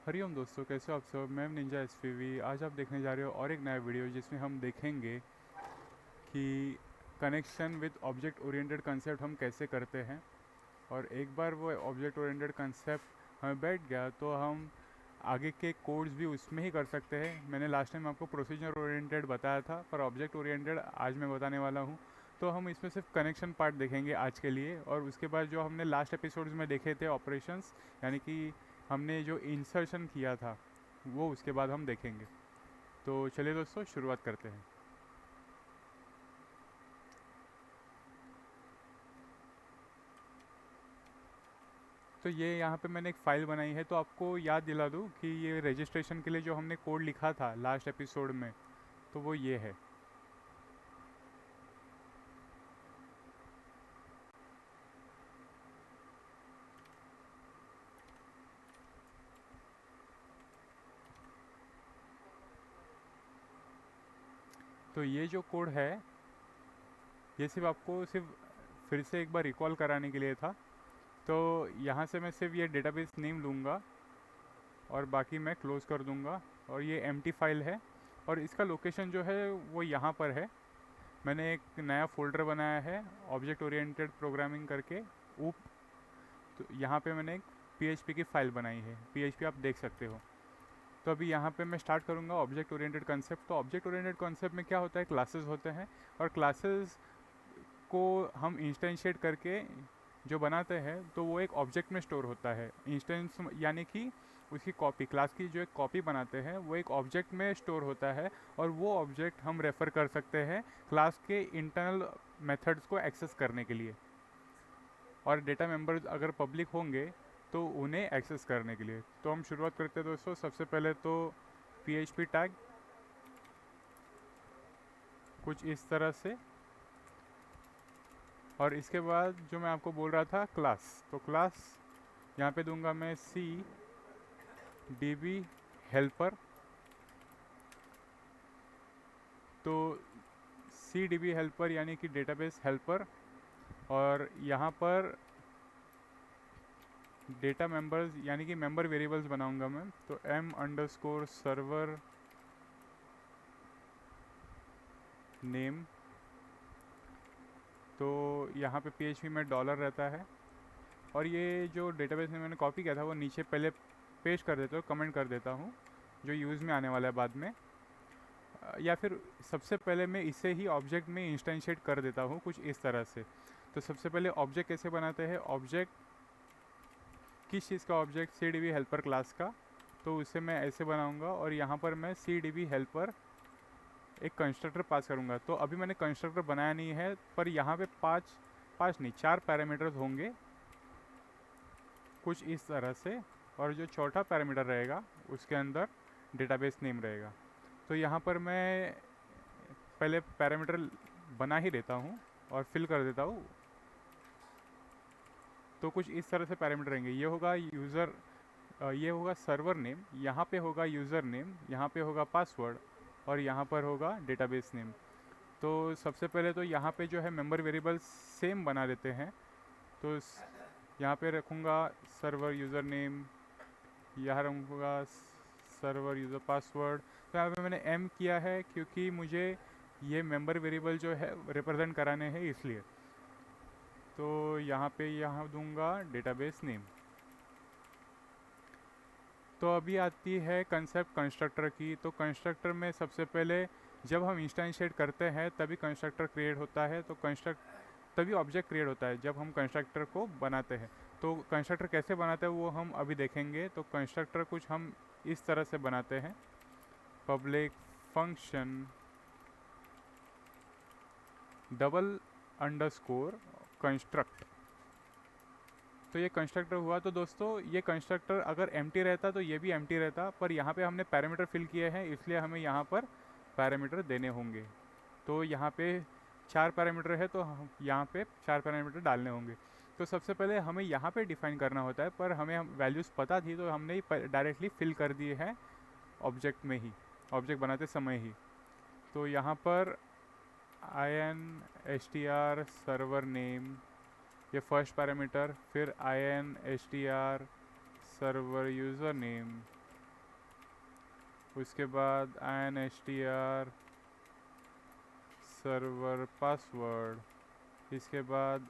हरिओम दोस्तों, कैसे हो आप सब। मैं निंजा एसपीवी। आज आप देखने जा रहे हो और एक नया वीडियो जिसमें हम देखेंगे कि connection with object oriented concept हम कैसे करते हैं। और एक बार वो ऑब्जेक्ट ओरिएंटेड कंसेप्ट हमें बैठ गया तो हम आगे के कोड्स भी उसमें ही कर सकते हैं। मैंने लास्ट टाइम आपको प्रोसीजर ओरिएंटेड बताया था, पर ऑब्जेक्ट ओरिएंटेड आज मैं बताने वाला हूँ। तो हम इसमें सिर्फ कनेक्शन पार्ट देखेंगे आज के लिए, और उसके बाद जो हमने लास्ट एपिसोड्स में देखे थे ऑपरेशंस, यानी कि हमने जो इंसर्शन किया था, वो उसके बाद हम देखेंगे। तो चलिए दोस्तों, शुरुआत करते हैं। तो ये यहाँ पे मैंने एक फ़ाइल बनाई है, तो आपको याद दिला दूँ कि ये रजिस्ट्रेशन के लिए जो हमने कोड लिखा था लास्ट एपिसोड में, तो वो ये है। तो ये जो कोड है, ये सिर्फ आपको सिर्फ फिर से एक बार रिकॉल कराने के लिए था। तो यहाँ से मैं सिर्फ ये डेटाबेस नेम लूँगा और बाकी मैं क्लोज़ कर दूँगा। और ये एम्प्टी फाइल है, और इसका लोकेशन जो है वो यहाँ पर है। मैंने एक नया फ़ोल्डर बनाया है ऑब्जेक्ट ओरिएंटेड प्रोग्रामिंग करके, ऊप। तो यहाँ पे मैंने एक पीएचपी की फ़ाइल बनाई है, पीएचपी आप देख सकते हो। तो अभी यहाँ पे मैं स्टार्ट करूँगा ऑब्जेक्ट ओरिएंटेड कॉन्सेप्ट। तो ऑब्जेक्ट ओरिएंटेड कॉन्सेप्ट में क्या होता है, क्लासेस होते हैं, और क्लासेस को हम इंस्टेंशिएट करके जो बनाते हैं तो वो एक ऑब्जेक्ट में स्टोर होता है। इंस्टेंस यानी कि उसकी कॉपी, क्लास की जो एक कॉपी बनाते हैं वो एक ऑब्जेक्ट में स्टोर होता है, और वो ऑब्जेक्ट हम रेफ़र कर सकते हैं क्लास के इंटरनल मेथड्स को एक्सेस करने के लिए। और डेटा मेंबर्स अगर पब्लिक होंगे तो उन्हें एक्सेस करने के लिए। तो हम शुरुआत करते हैं दोस्तों। सबसे पहले तो PHP टैग कुछ इस तरह से, और इसके बाद जो मैं आपको बोल रहा था क्लास, तो क्लास यहाँ पे दूंगा मैं CDB हेल्पर। तो CDB हेल्पर यानी कि डेटाबेस हेल्पर, और यहाँ पर डेटा मेंबर्स यानी कि मेंबर वेरिएबल्स बनाऊंगा मैं। तो m_server नेम। तो यहाँ पे PHP में डॉलर रहता है, और ये जो डेटाबेस में मैंने कॉपी किया था वो नीचे पहले पेस्ट कर देता हूँ, कमेंट कर देता हूँ, जो यूज़ में आने वाला है बाद में। या फिर सबसे पहले मैं इसे ही ऑब्जेक्ट में इंस्टेंशिएट कर देता हूँ कुछ इस तरह से। तो सबसे पहले ऑब्जेक्ट कैसे बनाते हैं, ऑब्जेक्ट किस चीज़ का ऑब्जेक्ट, CDB हेल्पर क्लास का। तो उसे मैं ऐसे बनाऊंगा, और यहाँ पर मैं CDB हेल्पर एक कंस्ट्रक्टर पास करूँगा। तो अभी मैंने कंस्ट्रक्टर बनाया नहीं है, पर यहाँ पे पाँच पाँच नहीं, 4 पैरामीटर्स होंगे कुछ इस तरह से। और जो चौथा पैरामीटर रहेगा उसके अंदर डेटाबेस नेम रहेगा। तो यहाँ पर मैं पहले पैरामीटर बना ही देता हूँ और फिल कर देता हूँ। तो कुछ इस तरह से पैरामीटर रहेंगे। ये होगा यूज़र, ये होगा सर्वर नेम, यहाँ पे होगा यूज़र नेम, यहाँ पे होगा पासवर्ड, और यहाँ पर होगा डेटाबेस नेम। तो सबसे पहले तो यहाँ पे जो है मेंबर वेरिएबल सेम बना देते हैं। तो यहाँ पे रखूँगा सर्वर यूज़र नेम, यहाँ रखूँगा सर्वर यूज़र पासवर्ड। तो यहाँ पे मैंने m किया है क्योंकि मुझे ये मेंबर वेरिएबल जो है रिप्रेजेंट कराने हैं, इसलिए। तो यहाँ पे यहाँ दूंगा डेटाबेस नेम। तो अभी आती है कंसेप्ट कंस्ट्रक्टर की। तो कंस्ट्रक्टर में सबसे पहले जब हम इंस्टेंशिएट करते हैं तभी कंस्ट्रक्टर क्रिएट होता है। तो तभी ऑब्जेक्ट क्रिएट होता है जब हम कंस्ट्रक्टर को बनाते हैं। तो कंस्ट्रक्टर कैसे बनाते हैं वो हम अभी देखेंगे। तो कंस्ट्रक्टर कुछ हम इस तरह से बनाते हैं, public function double underscore construct. तो ये कंस्ट्रक्टर हुआ। तो दोस्तों ये कंस्ट्रक्टर अगर एम्प्टी रहता तो ये भी एम्प्टी रहता, पर यहाँ पे हमने पैरामीटर फिल किए हैं इसलिए हमें यहाँ पर पैरामीटर देने होंगे। तो यहाँ पे 4 पैरामीटर है, तो हम यहाँ पे 4 पैरामीटर डालने होंगे। तो सबसे पहले हमें यहाँ पे डिफाइन करना होता है, पर हमें वैल्यूज़ पता थी तो हमने डायरेक्टली फिल कर दिए हैं ऑब्जेक्ट में ही, ऑब्जेक्ट बनाते समय ही। तो यहाँ पर INSTR सर्वर नेम, ये फर्स्ट पैरामीटर। फिर INSTR सर्वर यूज़र नेम, उसके बाद INSTR सर्वर पासवर्ड, इसके बाद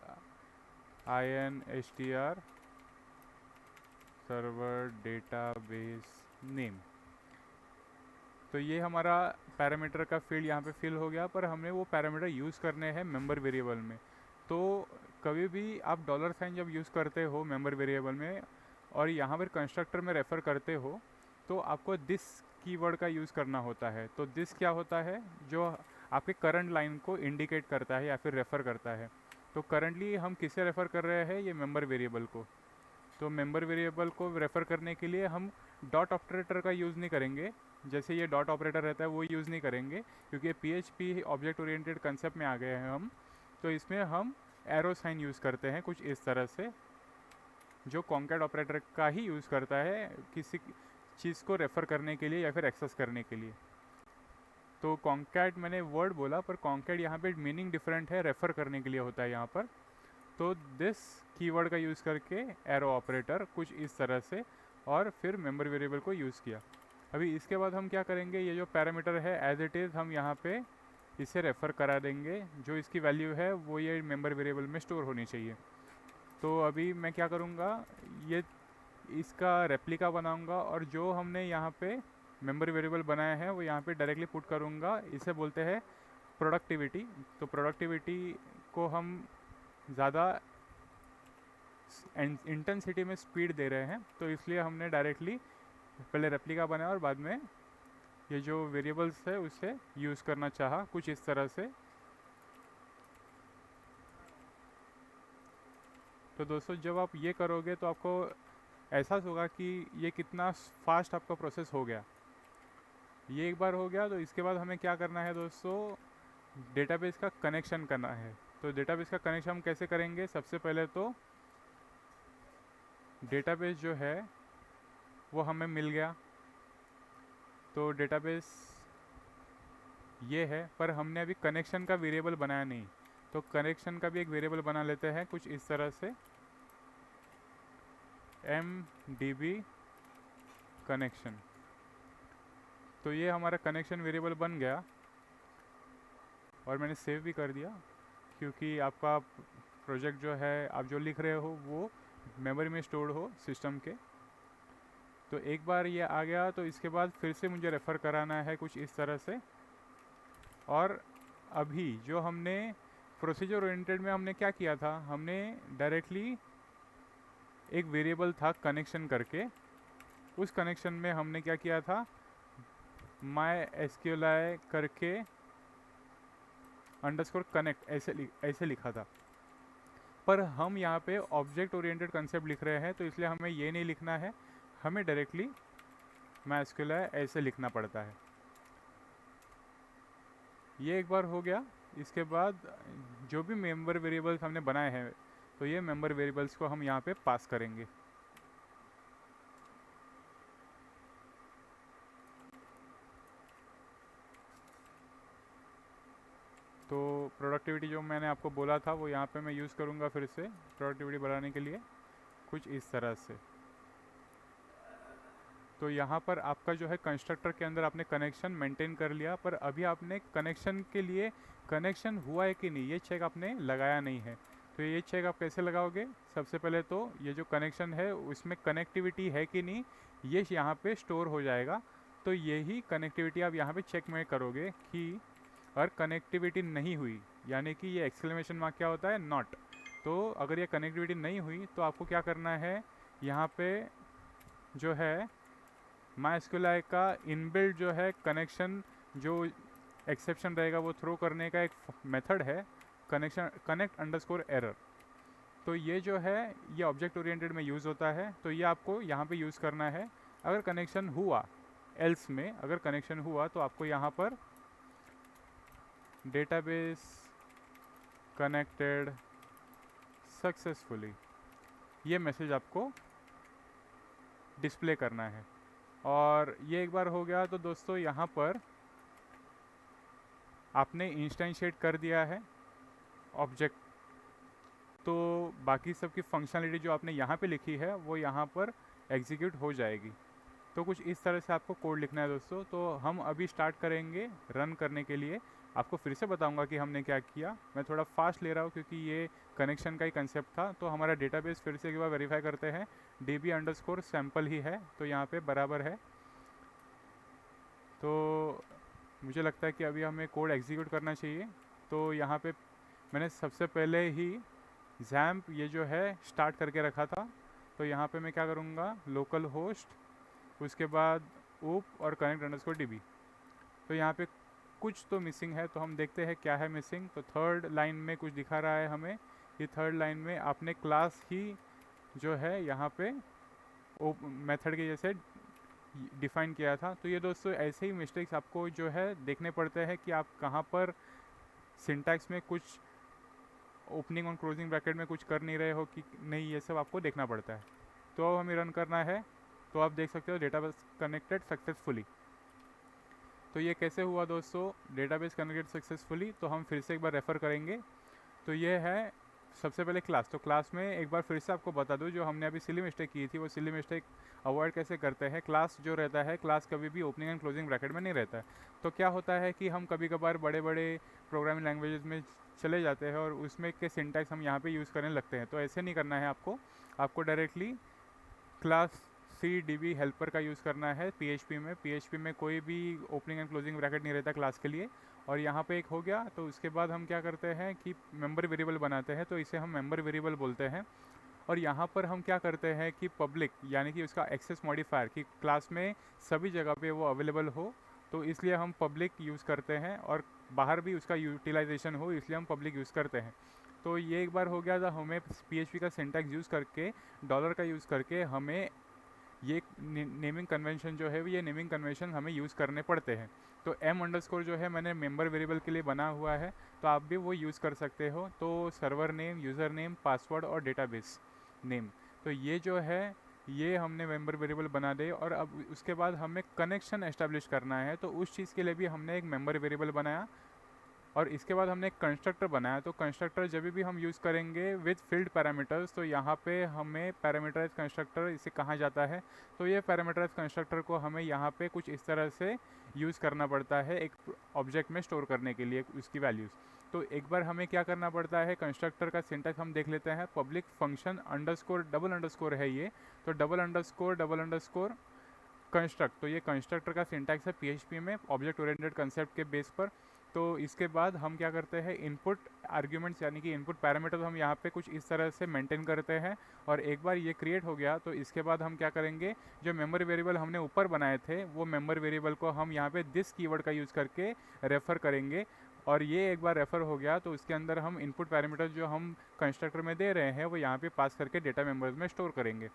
INSTR सर्वर डेटाबेस नेम। तो ये हमारा पैरामीटर का फील्ड यहाँ पे फिल हो गया, पर हमने वो पैरामीटर यूज़ करने हैं मेंबर वेरिएबल में। तो कभी भी आप डॉलर साइन जब यूज़ करते हो मेंबर वेरिएबल में और यहाँ पर कंस्ट्रक्टर में रेफ़र करते हो, तो आपको दिस कीवर्ड का यूज़ करना होता है। तो दिस क्या होता है, जो आपके करंट लाइन को इंडिकेट करता है या फिर रेफ़र करता है। तो करंटली हम किसे रेफ़र कर रहे हैं, ये मेंबर वेरिएबल को। तो मेंबर वेरिएबल को रेफ़र करने के लिए हम डॉट ऑपरेटर का यूज़ नहीं करेंगे, जैसे ये डॉट ऑपरेटर रहता है वो यूज़ नहीं करेंगे, क्योंकि PHP ऑब्जेक्ट ओरिएंटेड कंसेप्ट में आ गए हैं हम। तो इसमें हम एरो साइन यूज़ करते हैं कुछ इस तरह से, जो कॉन्कैट ऑपरेटर का ही यूज़ करता है किसी चीज़ को रेफ़र करने के लिए या फिर एक्सेस करने के लिए। तो कॉन्कैट मैंने वर्ड बोला, पर कॉन्कैट यहाँ पे मीनिंग डिफरेंट है, रेफ़र करने के लिए होता है यहाँ पर। तो दिस कीवर्ड का यूज़ करके एरो ऑपरेटर कुछ इस तरह से, और फिर मेंबर वेरिएबल को यूज़ किया। अभी इसके बाद हम क्या करेंगे, ये जो पैरामीटर है एज इट इज़ हम यहाँ पे इसे रेफ़र करा देंगे, जो इसकी वैल्यू है वो ये मेंबर वेरिएबल में स्टोर होनी चाहिए। तो अभी मैं क्या करूँगा, ये इसका रेप्लिका बनाऊँगा और जो हमने यहाँ पे मेंबर वेरिएबल बनाया है वो यहाँ पे डायरेक्टली पुट करूँगा। इसे बोलते हैं प्रोडक्टिविटी। तो प्रोडक्टिविटी को हम ज़्यादा इंटेंसिटी में स्पीड दे रहे हैं, तो इसलिए हमने डायरेक्टली पहले रेप्लिका बनाया और बाद में ये जो वेरिएबल्स है उसे यूज़ करना चाहा कुछ इस तरह से। तो दोस्तों जब आप ये करोगे तो आपको एहसास होगा कि ये कितना फास्ट आपका प्रोसेस हो गया। ये एक बार हो गया, तो इसके बाद हमें क्या करना है दोस्तों, डेटाबेस का कनेक्शन करना है। तो डेटाबेस का कनेक्शन हम कैसे करेंगे, सबसे पहले तो डेटाबेस जो है वो हमें मिल गया। तो डेटाबेस ये है, पर हमने अभी कनेक्शन का वेरिएबल बनाया नहीं। तो कनेक्शन का भी एक वेरिएबल बना लेते हैं कुछ इस तरह से, MDB कनेक्शन। तो ये हमारा कनेक्शन वेरिएबल बन गया और मैंने सेव भी कर दिया, क्योंकि आपका प्रोजेक्ट जो है आप जो लिख रहे हो वो मेमोरी में स्टोर्ड हो सिस्टम के। तो एक बार ये आ गया, तो इसके बाद फिर से मुझे रेफ़र कराना है कुछ इस तरह से। और अभी जो हमने प्रोसीजर ओरिएंटेड में हमने क्या किया था, हमने डायरेक्टली एक वेरिएबल था कनेक्शन करके, उस कनेक्शन में हमने क्या किया था, MySQLi करके _connect ऐसे लिखा था। पर हम यहाँ पे ऑब्जेक्ट ओरिएंटेड कंसेप्ट लिख रहे हैं, तो इसलिए हमें ये नहीं लिखना है, हमें डायरेक्टली MySQLi ऐसे लिखना पड़ता है। ये एक बार हो गया। इसके बाद जो भी मेंबर वेरिएबल्स हमने बनाए हैं, तो ये मेंबर वेरिएबल्स को हम यहाँ पे पास करेंगे। तो प्रोडक्टिविटी जो मैंने आपको बोला था वो यहाँ पे मैं यूज़ करूँगा फिर से प्रोडक्टिविटी बढ़ाने के लिए कुछ इस तरह से। तो यहाँ पर आपका जो है कंस्ट्रक्टर के अंदर आपने कनेक्शन मेंटेन कर लिया, पर अभी आपने कनेक्शन के लिए कनेक्शन हुआ है कि नहीं ये चेक आपने लगाया नहीं है। तो ये चेक आप कैसे लगाओगे, सबसे पहले तो ये जो कनेक्शन है उसमें कनेक्टिविटी है कि नहीं ये यहाँ पे स्टोर हो जाएगा। तो यही कनेक्टिविटी आप यहाँ पे चेक में करोगे कि अगर कनेक्टिविटी नहीं हुई, यानी कि ये एक्सक्लेमेशन मार्क क्या होता है, नॉट। तो अगर ये कनेक्टिविटी नहीं हुई तो आपको क्या करना है, यहाँ पे जो है MySQLi का इनबिल्ट जो है कनेक्शन जो एक्सेप्शन रहेगा वो थ्रो करने का एक मेथड है connect_error। तो ये जो है ये ऑब्जेक्ट ओरिएंटेड में यूज़ होता है, तो ये आपको यहाँ पे यूज़ करना है। अगर कनेक्शन हुआ, एल्स में अगर कनेक्शन हुआ तो आपको यहाँ पर डेटाबेस कनेक्टेड सक्सेसफुली ये मैसेज आपको डिस्प्ले करना है। और ये एक बार हो गया, तो दोस्तों यहाँ पर आपने इंस्टेंशिएट कर दिया है ऑब्जेक्ट, तो बाकी सब की फंक्शनलिटी जो आपने यहाँ पे लिखी है वो यहाँ पर एग्जीक्यूट हो जाएगी। तो कुछ इस तरह से आपको कोड लिखना है दोस्तों। तो हम अभी स्टार्ट करेंगे रन करने के लिए। आपको फिर से बताऊंगा कि हमने क्या किया। मैं थोड़ा फास्ट ले रहा हूँ क्योंकि ये कनेक्शन का ही कंसेप्ट था। तो हमारा डेटाबेस फिर से एक बार वेरीफाई करते हैं, db_sample ही है, तो यहाँ पे बराबर है। तो मुझे लगता है कि अभी हमें कोड एग्जीक्यूट करना चाहिए। तो यहाँ पे मैंने सबसे पहले ही जैम्प ये जो है स्टार्ट करके रखा था। तो यहाँ पे मैं क्या करूँगा, लोकल होस्ट, उसके बाद ऊप और connect_db। तो यहाँ पे कुछ तो मिसिंग है, तो हम देखते हैं क्या है मिसिंग। तो थर्ड लाइन में कुछ दिखा रहा है हमें कि थर्ड लाइन में आपने क्लास ही जो है यहाँ पे मेथड के जैसे डिफाइन किया था। तो ये दोस्तों ऐसे ही मिस्टेक्स आपको जो है देखने पड़ते हैं कि आप कहाँ पर सिंटैक्स में कुछ ओपनिंग और क्लोजिंग ब्रैकेट में कुछ कर नहीं रहे हो कि नहीं, ये सब आपको देखना पड़ता है। तो अब हमें रन करना है। तो आप देख सकते हो डेटाबेस कनेक्टेड सक्सेसफुली। तो ये कैसे हुआ दोस्तों, डेटाबेस कनेक्टेड सक्सेसफुली। तो हम फिर से एक बार रेफ़र करेंगे। तो ये है सबसे पहले क्लास। तो क्लास में एक बार फिर से आपको बता दूं, जो हमने अभी सिली मिस्टेक की थी वो सिली मिस्टेक अवॉइड कैसे करते हैं। क्लास जो रहता है, क्लास कभी भी ओपनिंग एंड क्लोजिंग ब्रैकेट में नहीं रहता है। तो क्या होता है कि हम कभी कभार बड़े बड़े प्रोग्रामिंग लैंग्वेजेस में चले जाते हैं और उसमें के सिंटैक्स हम यहाँ पे यूज़ करने लगते हैं। तो ऐसे नहीं करना है आपको डायरेक्टली क्लास CDB हेल्पर का यूज़ करना है। PHP में कोई भी ओपनिंग एंड क्लोजिंग ब्रैकेट नहीं रहता क्लास के लिए। और यहाँ पे एक हो गया। तो उसके बाद हम क्या करते हैं कि मेंबर वेरिएबल बनाते हैं। तो इसे हम मेंबर वेरिएबल बोलते हैं। और यहाँ पर हम क्या करते हैं कि पब्लिक यानी कि उसका एक्सेस मॉडिफायर, कि क्लास में सभी जगह पे वो अवेलेबल हो, तो इसलिए हम पब्लिक यूज़ करते हैं। और बाहर भी उसका यूटिलाइजेशन हो, इसलिए हम पब्लिक यूज़ करते हैं। तो ये एक बार हो गया था। हमें PHP का सिंटैक्स यूज़ करके, डॉलर का यूज़ करके हमें ये नेमिंग कन्वेंशन जो है, ये नेमिंग कन्वेंशन हमें यूज़ करने पड़ते हैं। तो m_ जो है मैंने मेंबर वेरिएबल के लिए बना हुआ है, तो आप भी वो यूज़ कर सकते हो। तो server name, user name, password और डेटाबेस नेम, तो ये जो है ये हमने मेंबर वेरिएबल बना दे। और अब उसके बाद हमें कनेक्शन एस्टेब्लिश करना है। तो उस चीज़ के लिए भी हमने एक मेंबर वेरिएबल बनाया। और इसके बाद हमने एक कंस्ट्रक्टर बनाया। तो कंस्ट्रक्टर जब भी हम यूज़ करेंगे विद फील्ड पैरामीटर्स, तो यहाँ पे हमें पैरामीटराइज कंस्ट्रक्टर इसे कहा जाता है। तो ये पैरामीटराइज कंस्ट्रक्टर को हमें यहाँ पे कुछ इस तरह से यूज़ करना पड़ता है एक ऑब्जेक्ट में स्टोर करने के लिए उसकी वैल्यूज़। तो एक बार हमें क्या करना पड़ता है, कंस्ट्रक्टर का सिंटैक्स हम देख लेते हैं। पब्लिक फंक्शन __ है ये। तो __ कंस्ट्रक्ट, तो ये कंस्ट्रक्टर का सिंटैक्स है PHP में ऑब्जेक्ट ओरिएंटेड कंसेप्ट के बेस पर। तो इसके बाद हम क्या करते हैं, इनपुट आर्ग्यूमेंट्स यानी कि इनपुट पैरामीटर्स हम यहाँ पे कुछ इस तरह से मेंटेन करते हैं। और एक बार ये क्रिएट हो गया तो इसके बाद हम क्या करेंगे, जो मेंबर वेरिएबल हमने ऊपर बनाए थे वो मेंबर वेरिएबल को हम यहाँ पे दिस कीवर्ड का यूज़ करके रेफ़र करेंगे। और ये एक बार रेफ़र हो गया तो उसके अंदर हम इनपुट पैरामीटर्स जो हम कंस्ट्रक्टर में दे रहे हैं वो यहाँ पे पास करके डेटा मेंबर्स में स्टोर करेंगे।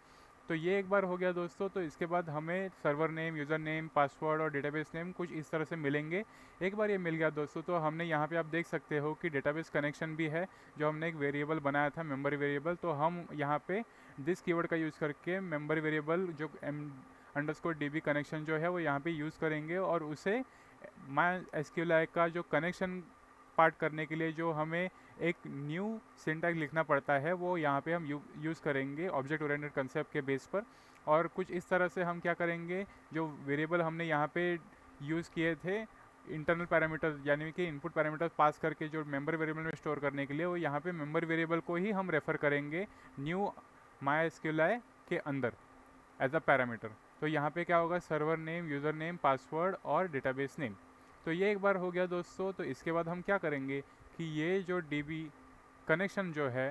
तो ये एक बार हो गया दोस्तों। तो इसके बाद हमें server name, user name, password और डेटाबेस नेम कुछ इस तरह से मिलेंगे। एक बार ये मिल गया दोस्तों, तो हमने यहाँ पे आप देख सकते हो कि डेटाबेस कनेक्शन भी है, जो हमने एक वेरिएबल बनाया था मेंबर वेरिएबल। तो हम यहाँ पे दिस कीवर्ड का यूज़ करके मेंबर वेरिएबल जो m_db कनेक्शन जो है वो यहाँ पे यूज़ करेंगे। और उसे MySQL का जो कनेक्शन पार्ट करने के लिए जो हमें एक न्यू सिंटैक्स लिखना पड़ता है वो यहाँ पे हम यूज़ करेंगे ऑब्जेक्ट ओरिएंटेड कंसेप्ट के बेस पर। और कुछ इस तरह से हम क्या करेंगे, जो वेरिएबल हमने यहाँ पे यूज़ किए थे इंटरनल पैरामीटर्स यानी कि इनपुट पैरामीटर्स पास करके जो मेंबर वेरिएबल में स्टोर करने के लिए, वो यहाँ पे मेंबर वेरिएबल को ही हम रेफ़र करेंगे न्यू MySQL के अंदर एज अ पैरामीटर। तो यहाँ पे क्या होगा, server name, user name, password और डेटाबेस नेम। तो ये एक बार हो गया दोस्तों। तो इसके बाद हम क्या करेंगे कि ये जो DB कनेक्शन जो है,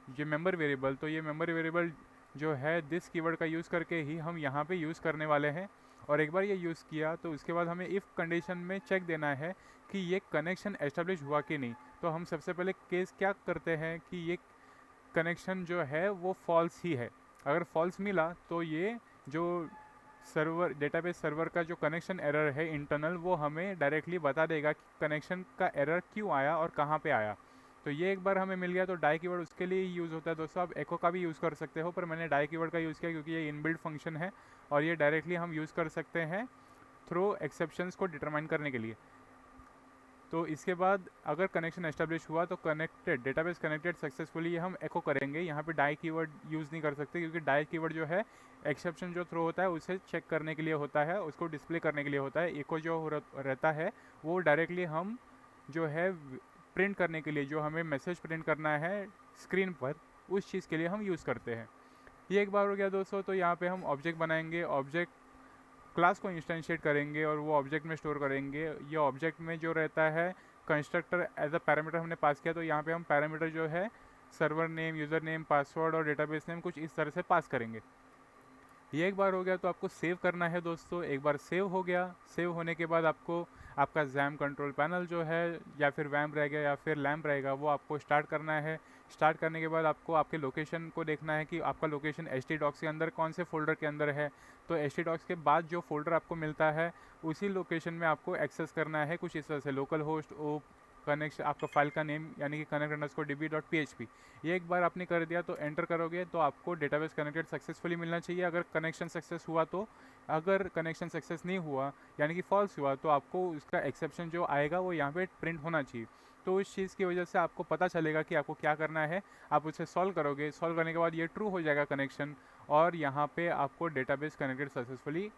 ये मेंबर वेरिएबल, तो ये मेंबर वेरिएबल जो है दिस कीवर्ड का यूज़ करके ही हम यहाँ पे यूज़ करने वाले हैं। और एक बार ये यूज़ किया तो उसके बाद हमें इफ़ कंडीशन में चेक देना है कि ये कनेक्शन एस्टेब्लिश हुआ कि नहीं। तो हम सबसे पहले केस क्या करते हैं कि ये कनेक्शन जो है वो फॉल्स ही है। अगर फॉल्स मिला तो ये जो सर्वर डेटाबेस सर्वर का जो कनेक्शन एरर है इंटरनल, वो हमें डायरेक्टली बता देगा कि कनेक्शन का एरर क्यों आया और कहाँ पे आया। तो ये एक बार हमें मिल गया। तो डाई कीवर्ड उसके लिए ही यूज़ होता है दोस्तों। आप एको का भी यूज़ कर सकते हो, पर मैंने डाई कीवर्ड का यूज़ किया क्योंकि ये इनबिल्ट फंक्शन है और ये डायरेक्टली हम यूज़ कर सकते हैं थ्रो एक्सेप्शंस को डिटरमाइन करने के लिए। तो इसके बाद अगर कनेक्शन एस्टेब्लिश हुआ तो कनेक्टेड, डेटाबेस कनेक्टेड सक्सेसफुली, ये हम एको करेंगे। यहाँ पे डाई कीवर्ड यूज़ नहीं कर सकते, क्योंकि डाई कीवर्ड जो है एक्सेप्शन जो थ्रो होता है उसे चेक करने के लिए होता है, उसको डिस्प्ले करने के लिए होता है। एको जो रहता है वो डायरेक्टली हम जो है प्रिंट करने के लिए, जो हमें मैसेज प्रिंट करना है स्क्रीन पर, उस चीज़ के लिए हम यूज़ करते हैं। ये एक बार हो गया दोस्तों। तो यहाँ पे हम ऑब्जेक्ट बनाएंगे, ऑब्जेक्ट क्लास को इंस्टेंशिएट करेंगे और वो ऑब्जेक्ट में स्टोर करेंगे। ये ऑब्जेक्ट में जो रहता है कंस्ट्रक्टर एज अ पैरामीटर हमने पास किया, तो यहाँ पे हम पैरामीटर जो है server name, user name, password और डेटाबेस नेम कुछ इस तरह से पास करेंगे। ये एक बार हो गया। तो आपको सेव करना है दोस्तों। एक बार सेव हो गया, सेव होने के बाद आपको आपका जैम कंट्रोल पैनल जो है, या फिर वैम्प रहेगा या फिर लैम्प रहेगा, वो आपको स्टार्ट करना है। स्टार्ट करने के बाद आपको आपके लोकेशन को देखना है कि आपका लोकेशन htdocs के अंदर कौन से फोल्डर के अंदर है। तो htdocs के बाद जो फोल्डर आपको मिलता है उसी लोकेशन में आपको एक्सेस करना है, कुछ इस तरह से लोकल होस्ट ओ कनेक्शन, आपका फाइल का नेम यानी कि connect_db.php। ये एक बार आपने कर दिया तो एंटर करोगे तो आपको डेटाबेस कनेक्टेड सक्सेसफुली मिलना चाहिए। अगर कनेक्शन सक्सेस हुआ तो, अगर कनेक्शन सक्सेस नहीं हुआ यानी कि फॉल्स हुआ, तो आपको उसका एक्सेप्शन जो आएगा वो यहाँ पे प्रिंट होना चाहिए। तो इस चीज़ की वजह से आपको पता चलेगा कि आपको क्या करना है। आप उसे सॉल्व करोगे, सॉल्व करने के बाद ये ट्रू हो जाएगा कनेक्शन, और यहाँ पे आपको डेटाबेस कनेक्टेड सक्सेसफुली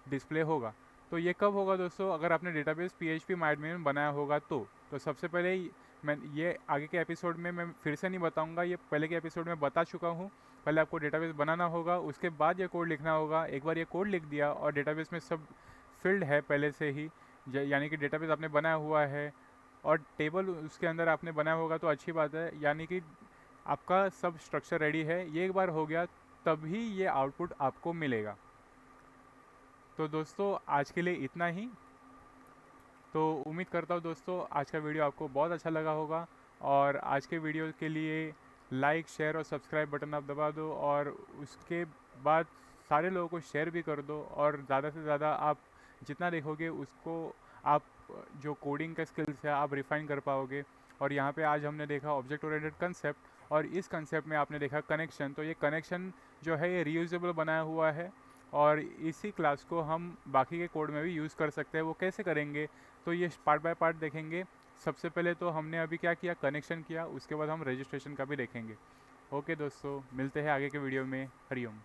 डिस्प्ले होगा। तो ये कब होगा दोस्तों? अगर आपने डेटाबेस PHP-MyAdmin में बनाया होगा तो सबसे पहले मैं ये आगे के एपिसोड में मैं फिर से नहीं बताऊंगा, ये पहले के एपिसोड में बता चुका हूँ। पहले आपको डेटाबेस बनाना होगा, उसके बाद ये कोड लिखना होगा। एक बार ये कोड लिख दिया और डेटाबेस में सब फील्ड है पहले से ही, यानी कि डेटाबेस आपने बनाया हुआ है और टेबल उसके अंदर आपने बनाया होगा, तो अच्छी बात है, यानी कि आपका सब स्ट्रक्चर रेडी है। ये एक बार हो गया तभी ये आउटपुट आपको मिलेगा। तो दोस्तों आज के लिए इतना ही। तो उम्मीद करता हूँ दोस्तों आज का वीडियो आपको बहुत अच्छा लगा होगा, और आज के वीडियो के लिए लाइक, शेयर और सब्सक्राइब बटन आप दबा दो, और उसके बाद सारे लोगों को शेयर भी कर दो। और ज़्यादा से ज़्यादा आप जितना देखोगे उसको आप जो कोडिंग का स्किल्स है आप रिफाइन कर पाओगे। और यहाँ पे आज हमने देखा ऑब्जेक्ट ओरिएंटेड कंसेप्ट, और इस कंसेप्ट में आपने देखा कनेक्शन। तो ये कनेक्शन जो है ये रीयूजेबल बनाया हुआ है, और इसी क्लास को हम बाकी के कोड में भी यूज़ कर सकते हैं। वो कैसे करेंगे तो ये पार्ट बाय पार्ट देखेंगे। सबसे पहले तो हमने अभी क्या किया, कनेक्शन किया, उसके बाद हम रजिस्ट्रेशन का भी देखेंगे। ओके दोस्तों, मिलते हैं आगे के वीडियो में। हरिओम।